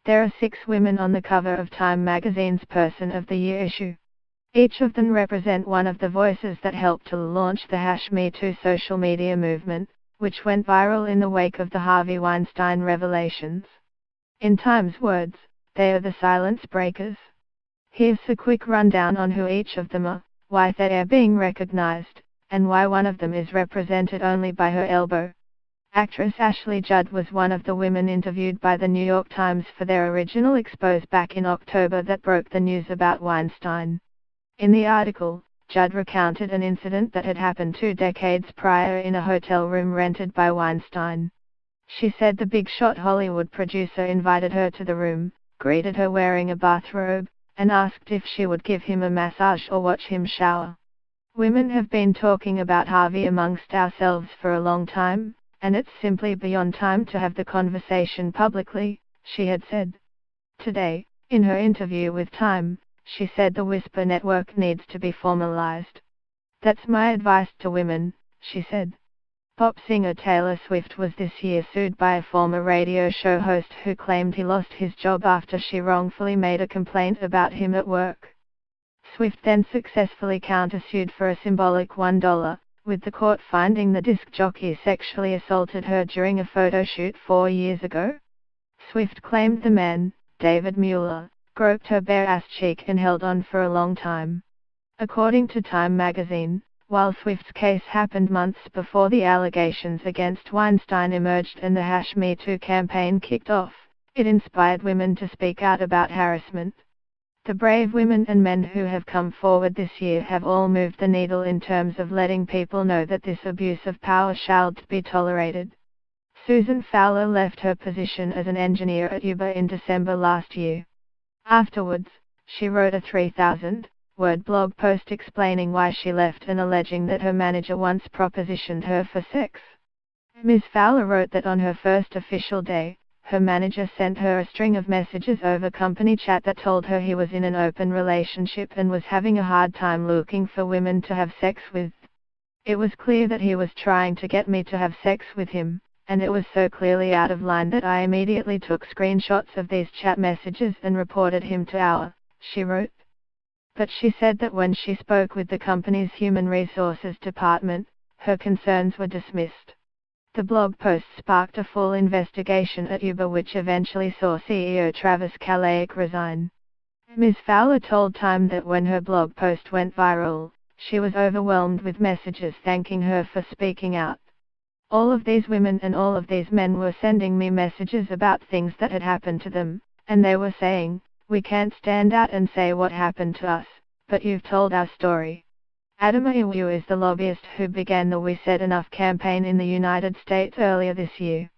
There are 6 women on the cover of Time magazine's Person of the Year issue. Each of them represent one of the voices that helped to launch the #MeToo social media movement, which went viral in the wake of the Harvey Weinstein revelations. In Time's words, they are the silence breakers. Here's a quick rundown on who each of them are, why they are being recognized, and why one of them is represented only by her elbow. Actress Ashley Judd was one of the women interviewed by the New York Times for their original expose back in October that broke the news about Weinstein. In the article, Judd recounted an incident that had happened 2 decades prior in a hotel room rented by Weinstein. She said the big shot Hollywood producer invited her to the room, greeted her wearing a bathrobe, and asked if she would give him a massage or watch him shower. Women have been talking about Harvey amongst ourselves for a long time, and it's simply beyond time to have the conversation publicly, she had said. Today, in her interview with Time, she said the Whisper Network needs to be formalized. That's my advice to women, she said. Pop singer Taylor Swift was this year sued by a former radio show host who claimed he lost his job after she wrongfully made a complaint about him at work. Swift then successfully countersued for a symbolic $1, with the court finding the disc jockey sexually assaulted her during a photo shoot 4 years ago. Swift claimed the man, David Mueller, groped her bare ass cheek and held on for a long time. According to Time magazine, while Swift's case happened months before the allegations against Weinstein emerged and the #MeToo campaign kicked off, it inspired women to speak out about harassment. The brave women and men who have come forward this year have all moved the needle in terms of letting people know that this abuse of power shall't be tolerated. Susan Fowler left her position as an engineer at Uber in December last year. Afterwards, she wrote a 3,000-word blog post explaining why she left and alleging that her manager once propositioned her for sex. Ms. Fowler wrote that on her first official day, her manager sent her a string of messages over company chat that told her he was in an open relationship and was having a hard time looking for women to have sex with. It was clear that he was trying to get me to have sex with him, and it was so clearly out of line that I immediately took screenshots of these chat messages and reported him to our, she wrote. But she said that when she spoke with the company's human resources department, her concerns were dismissed. The blog post sparked a full investigation at Uber which eventually saw CEO Travis Kalanick resign. Ms. Fowler told Time that when her blog post went viral, she was overwhelmed with messages thanking her for speaking out. All of these women and all of these men were sending me messages about things that had happened to them, and they were saying, "We can't stand out and say what happened to us, but you've told our story." Adama Iwu is the lobbyist who began the We Said Enough campaign in the United States earlier this year.